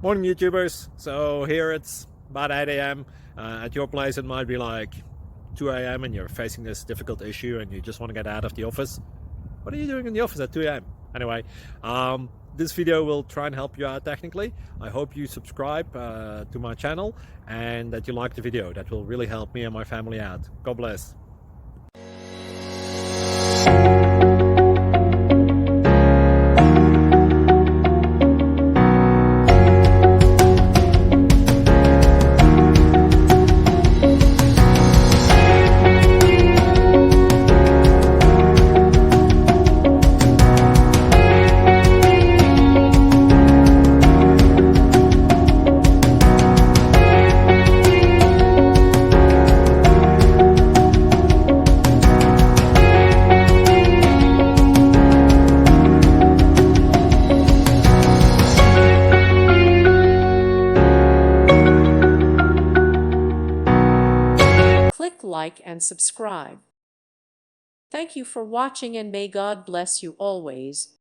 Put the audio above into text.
Morning YouTubers. So here it's about 8 a.m. At your place it might be like 2 a.m. and you're facing this difficult issue and you just want to get out of the office. What are you doing in the office at 2 a.m.? Anyway, this video will try and help you out technically. I hope you subscribe to my channel and that you like the video. That will really help me and my family out. God bless. Click like and subscribe. Thank you for watching and may God bless you always.